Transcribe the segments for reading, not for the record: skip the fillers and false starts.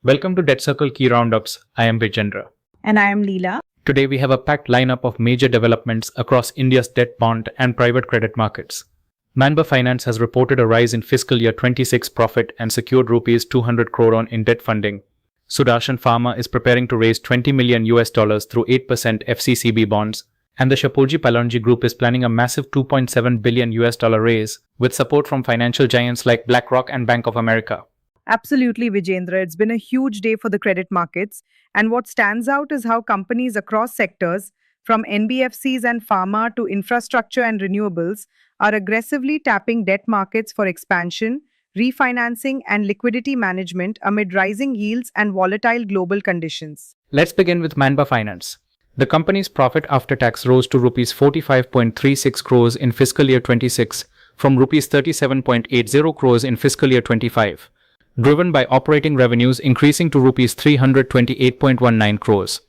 Welcome to DebtCircle Key Roundups. I am Vijendra. And I am Leela. Today we have a packed lineup of major developments across India's debt, bond, and private credit markets. Manba Finance has reported a rise in fiscal year 26 profit and secured rupees 200 crore in debt funding. Sudarshan Pharma is preparing to raise $20 million through 8% FCCB bonds, and the Shapoorji Pallonji Group is planning a massive $2.7 billion raise with support from financial giants like BlackRock and Bank of America. Absolutely, Vijendra. It's been a huge day for the credit markets. And what stands out is how companies across sectors, from NBFCs and pharma to infrastructure and renewables, are aggressively tapping debt markets for expansion, refinancing, and liquidity management amid rising yields and volatile global conditions. Let's begin with Manba Finance. The company's profit after tax rose to rupees 45.36 crores in fiscal year 26 from rupees 37.80 crores in fiscal year 25. Driven by operating revenues increasing to rupees 328.19 crores.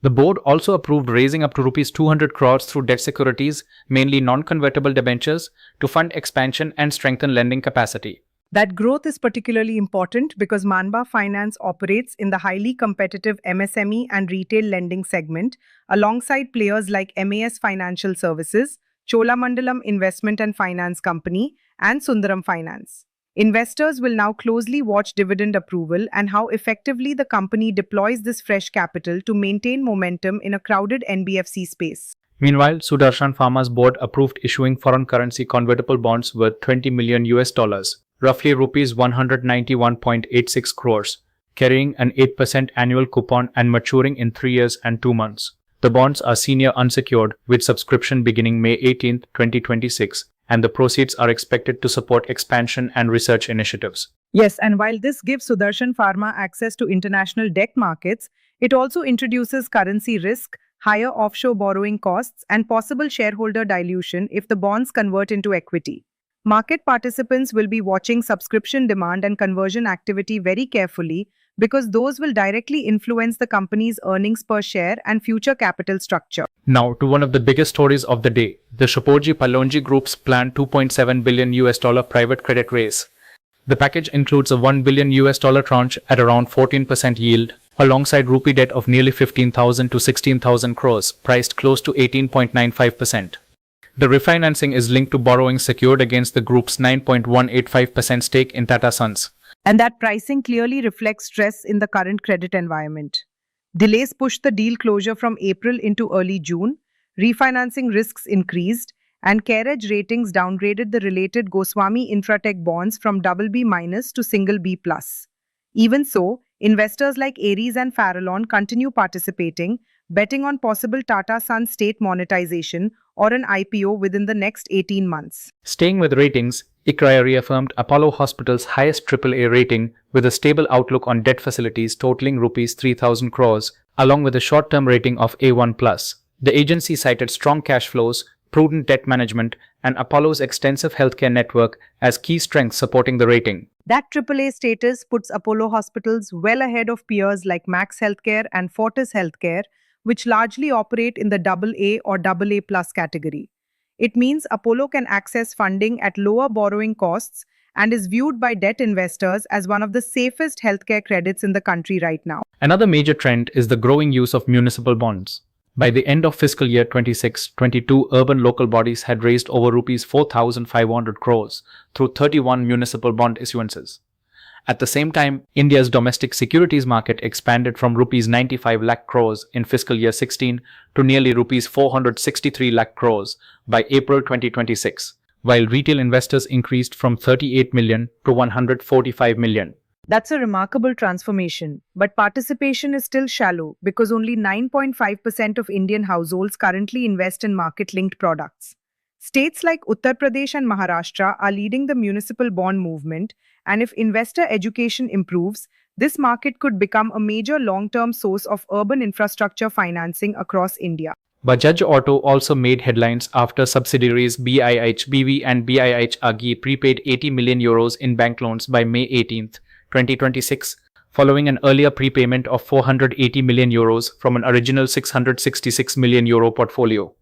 The board also approved raising up to rupees 200 crores through debt securities, mainly non-convertible debentures, to fund expansion and strengthen lending capacity. That growth is particularly important because Manba Finance operates in the highly competitive MSME and retail lending segment alongside players like MAS Financial Services, Cholamandalam Investment and Finance Company, and Sundaram Finance. Investors will now closely watch dividend approval and how effectively the company deploys this fresh capital to maintain momentum in a crowded NBFC space. Meanwhile, Sudarshan Pharma's board approved issuing foreign currency convertible bonds worth $20 million, roughly rupees 191.86 crores, carrying an 8% annual coupon and maturing in 3 years and 2 months. The bonds are senior unsecured with subscription beginning May 18, 2026. And the proceeds are expected to support expansion and research initiatives. Yes, and while this gives Sudarshan Pharma access to international debt markets, it also introduces currency risk, higher offshore borrowing costs, and possible shareholder dilution if the bonds convert into equity. Market participants will be watching subscription demand and conversion activity very carefully because those will directly influence the company's earnings per share and future capital structure. Now to one of the biggest stories of the day, the Shapoorji Pallonji Group's planned $2.7 billion private credit raise. The package includes a $1 billion tranche at around 14% yield, alongside rupee debt of nearly 15,000 to 16,000 crores, priced close to 18.95%. The refinancing is linked to borrowing secured against the group's 9.185% stake in Tata Sons. And that pricing clearly reflects stress in the current credit environment. Delays pushed the deal closure from April into early June, refinancing risks increased, and CareEdge Ratings downgraded the related Goswami Infratech bonds from BB- to single B+. Even so, investors like Ares and Farallon continue participating, betting on possible Tata Sons state monetization or an IPO within the next 18 months. Staying with ratings, ICRA reaffirmed Apollo Hospitals' highest AAA rating with a stable outlook on debt facilities totaling rupees 3,000 crores, along with a short-term rating of A1+. The agency cited strong cash flows, prudent debt management, and Apollo's extensive healthcare network as key strengths supporting the rating. That AAA status puts Apollo Hospitals well ahead of peers like Max Healthcare and Fortis Healthcare, which largely operate in the AA or AA+ category. It means Apollo can access funding at lower borrowing costs and is viewed by debt investors as one of the safest healthcare credits in the country right now. Another major trend is the growing use of municipal bonds. By the end of fiscal year 26-22, urban local bodies had raised over rupees 4,500 crores through 31 municipal bond issuances. At the same time, India's domestic securities market expanded from rupees 95 lakh crores in fiscal year 16 to nearly rupees 463 lakh crores by April 2026, while retail investors increased from 38 million to 145 million. That's a remarkable transformation, but participation is still shallow because only 9.5% of Indian households currently invest in market-linked products. States like Uttar Pradesh and Maharashtra are leading the municipal bond movement, and if investor education improves, this market could become a major long-term source of urban infrastructure financing across India. Bajaj Auto also made headlines after subsidiaries BIH BV and BIH AG prepaid 80 million euros in bank loans by May 18, 2026, following an earlier prepayment of 480 million euros from an original 666 million euro portfolio.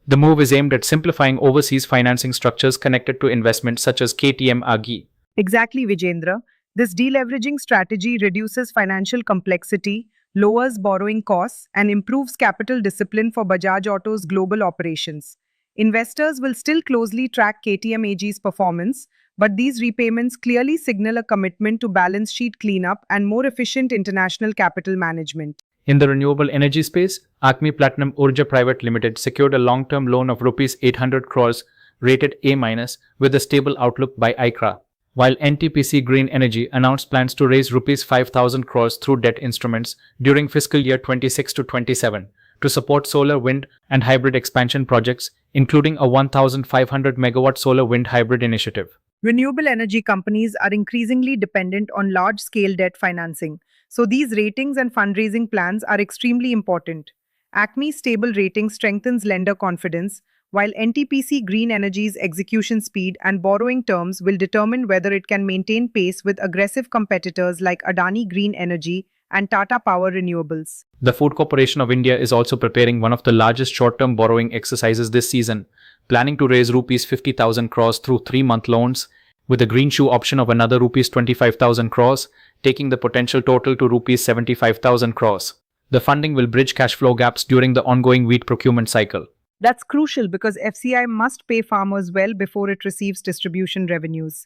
The move is aimed at simplifying overseas financing structures connected to investments such as KTM AG. Exactly, Vijendra. This deleveraging strategy reduces financial complexity, lowers borrowing costs, and improves capital discipline for Bajaj Auto's global operations. Investors will still closely track KTM AG's performance, but these repayments clearly signal a commitment to balance sheet cleanup and more efficient international capital management. In the renewable energy space, Acme Platinum Urja Private Limited secured a long-term loan of Rs 800 crores rated A- with a stable outlook by ICRA, while NTPC Green Energy announced plans to raise Rs 5,000 crores through debt instruments during fiscal year 26 to 27 to support solar, wind, and hybrid expansion projects, including a 1,500 megawatt solar wind hybrid initiative. Renewable energy companies are increasingly dependent on large-scale debt financing, so these ratings and fundraising plans are extremely important. Acme's stable rating strengthens lender confidence, while NTPC Green Energy's execution speed and borrowing terms will determine whether it can maintain pace with aggressive competitors like Adani Green Energy and Tata Power Renewables. The Food Corporation of India is also preparing one of the largest short-term borrowing exercises this season, planning to raise Rs 50,000 crores through 3-month loans, with a green shoe option of another Rs 25,000 crores, taking the potential total to Rs 75,000 crores. The funding will bridge cash flow gaps during the ongoing wheat procurement cycle. That's crucial because FCI must pay farmers well before it receives distribution revenues.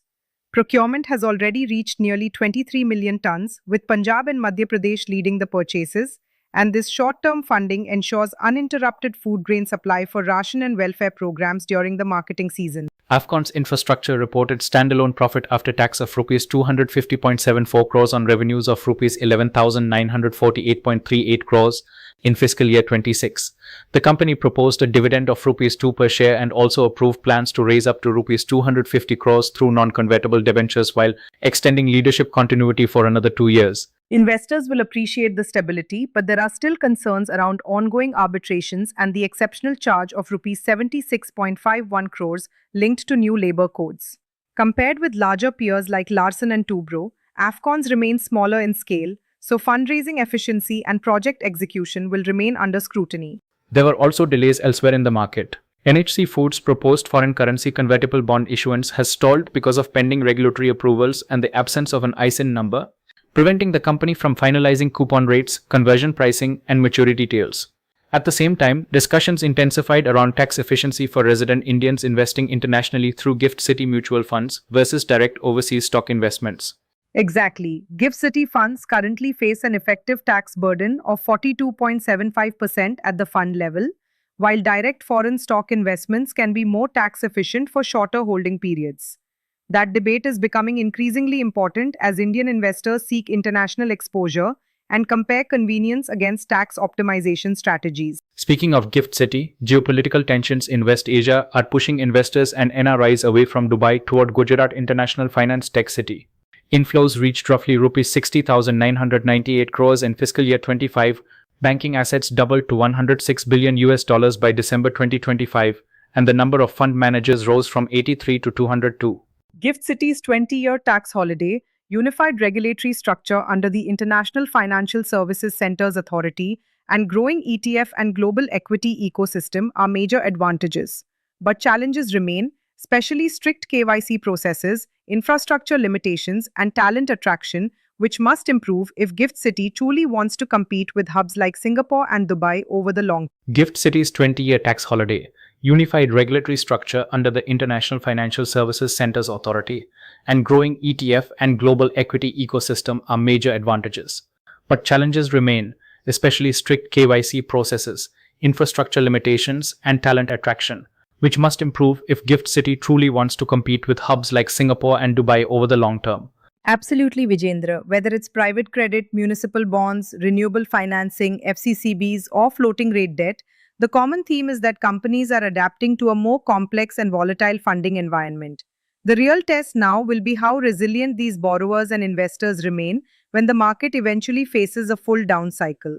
Procurement has already reached nearly 23 million tons, with Punjab and Madhya Pradesh leading the purchases, and this short-term funding ensures uninterrupted food grain supply for ration and welfare programs during the marketing season. Afcon's infrastructure reported standalone profit after tax of Rs 250.74 crores on revenues of Rs 11,948.38 crores in fiscal year 26. The company proposed a dividend of Rs 2 per share and also approved plans to raise up to Rs 250 crores through non-convertible debentures while extending leadership continuity for another 2 years. Investors will appreciate the stability, but there are still concerns around ongoing arbitrations and the exceptional charge of Rs 76.51 crores linked to new labor codes. Compared with larger peers like Larsen and Toubro, Afcons remain smaller in scale, so fundraising efficiency and project execution will remain under scrutiny. There were also delays elsewhere in the market. NHC Foods' proposed foreign currency convertible bond issuance has stalled because of pending regulatory approvals and the absence of an ISIN number, preventing the company from finalizing coupon rates, conversion pricing, and maturity details. At the same time, discussions intensified around tax efficiency for resident Indians investing internationally through Gift City mutual funds versus direct overseas stock investments. Exactly. Gift City funds currently face an effective tax burden of 42.75% at the fund level, while direct foreign stock investments can be more tax efficient for shorter holding periods. That debate is becoming increasingly important as Indian investors seek international exposure and compare convenience against tax optimization strategies. Speaking of Gift City, geopolitical tensions in West Asia are pushing investors and NRIs away from Dubai toward Gujarat International Finance Tech City. Inflows reached roughly Rs 60,998 crores in fiscal year 25. Banking assets doubled to $106 billion by December 2025, and the number of fund managers rose from 83 to 202. Gift City's 20-year tax holiday, unified regulatory structure under the International Financial Services Centers Authority, and growing ETF and global equity ecosystem are major advantages. But challenges remain, especially strict KYC processes, infrastructure limitations, and talent attraction, which must improve if Gift City truly wants to compete with hubs like Singapore and Dubai over the long term. Gift City's 20-year tax holiday, unified regulatory structure under the International Financial Services Centers Authority, and growing ETF and global equity ecosystem are major advantages. But challenges remain, especially strict KYC processes, infrastructure limitations, and talent attraction, which must improve if Gift City truly wants to compete with hubs like Singapore and Dubai over the long term. Absolutely, Vijendra. Whether it's private credit, municipal bonds, renewable financing, FCCBs, or floating rate debt, the common theme is that companies are adapting to a more complex and volatile funding environment. The real test now will be how resilient these borrowers and investors remain when the market eventually faces a full down cycle.